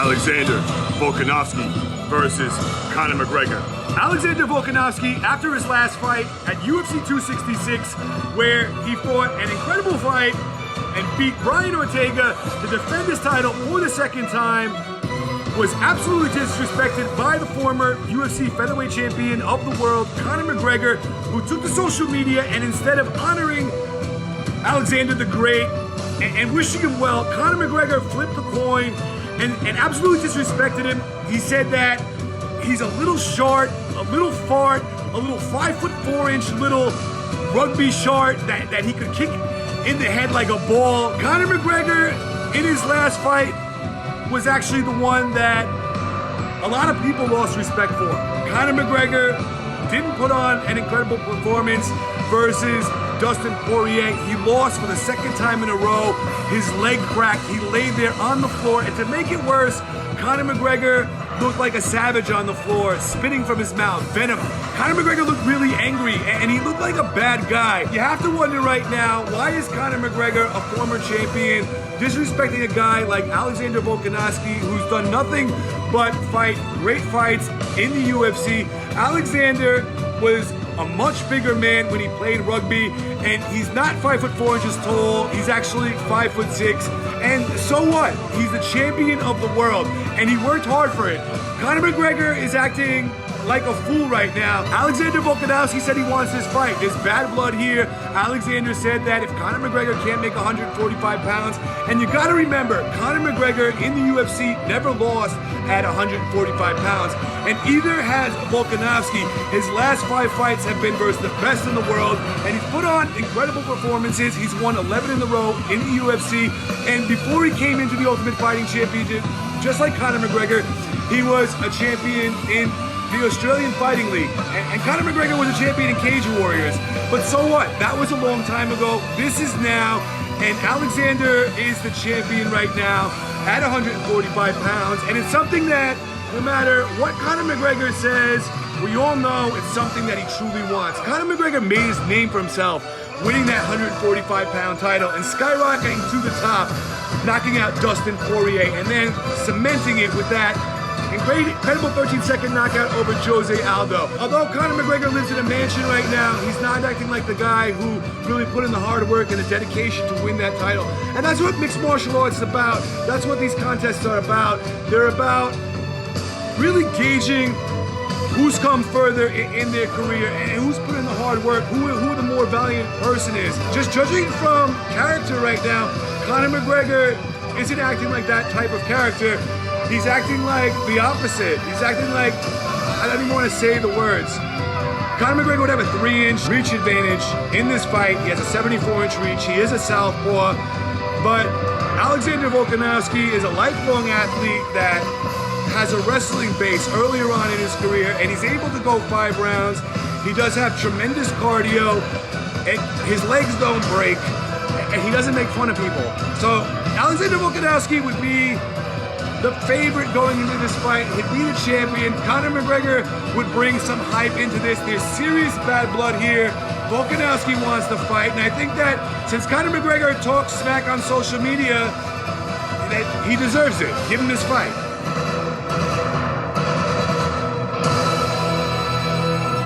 Alexander Volkanovski versus Conor McGregor. Alexander Volkanovski, after his last fight at UFC 266, where he fought an incredible fight and beat Brian Ortega to defend his title for the second time, was absolutely disrespected by the former UFC featherweight champion of the world, Conor McGregor, who took to social media and instead of honoring Alexander the Great and wishing him well, Conor McGregor flipped the coin and absolutely disrespected him. He said that he's a little short, a little fart, a little 5'4" little rugby short that he could kick in the head like a ball. Conor McGregor, in his last fight, was actually the one that a lot of people lost respect for. Conor McGregor didn't put on an incredible performance versus Dustin Poirier. He lost for the second time in a row. His leg cracked. He lay there on the floor. And to make it worse, Conor McGregor looked like a savage on the floor, spitting from his mouth, venom. Conor McGregor looked really angry, and he looked like a bad guy. You have to wonder right now, why is Conor McGregor, a former champion, disrespecting a guy like Alexander Volkanovski, who's done nothing but fight great fights in the UFC? Alexander was a much bigger man when he played rugby, and he's not 5'4" tall. He's actually 5'6", and so what? He's the champion of the world, and he worked hard for it. Conor McGregor is acting like a fool right now. Alexander Volkanovski said he wants this fight. There's bad blood here. Alexander said that if Conor McGregor can't make 145 pounds, and you gotta remember, Conor McGregor in the UFC never lost at 145 pounds, and either has Volkanovski. His last 5 fights have been versus the best in the world, and he's put on incredible performances. He's won 11 in a row in the UFC, and before he came into the Ultimate Fighting Championship, just like Conor McGregor, he was a champion in the Australian Fighting League. And Conor McGregor was a champion in Cage Warriors. But so what? That was a long time ago. This is now, and Alexander is the champion right now at 145 pounds. And it's something that, no matter what Conor McGregor says, we all know it's something that he truly wants. Conor McGregor made his name for himself, winning that 145-pound title and skyrocketing to the top, knocking out Dustin Poirier, and then cementing it with that incredible 13-second knockout over Jose Aldo. Although Conor McGregor lives in a mansion right now, he's not acting like the guy who really put in the hard work and the dedication to win that title. And that's what mixed martial arts is about. That's what these contests are about. They're about really gauging who's come further in their career and who's put in the hard work, who the more valiant person is. Just judging from character right now, Conor McGregor isn't acting like that type of character. He's acting like the opposite. He's acting like, I don't even want to say the words. Conor McGregor would have a 3-inch reach advantage in this fight. He has a 74-inch reach. He is a southpaw. But Alexander Volkanovski is a lifelong athlete that has a wrestling base earlier on in his career, and he's able to go 5 rounds. He does have tremendous cardio, and his legs don't break, and he doesn't make fun of people. So Alexander Volkanovski would be the favorite going into this fight. He'd be the champion. Conor McGregor would bring some hype into this. There's serious bad blood here. Volkanovski wants the fight, and I think that since Conor McGregor talks smack on social media, that he deserves it. Give him this fight.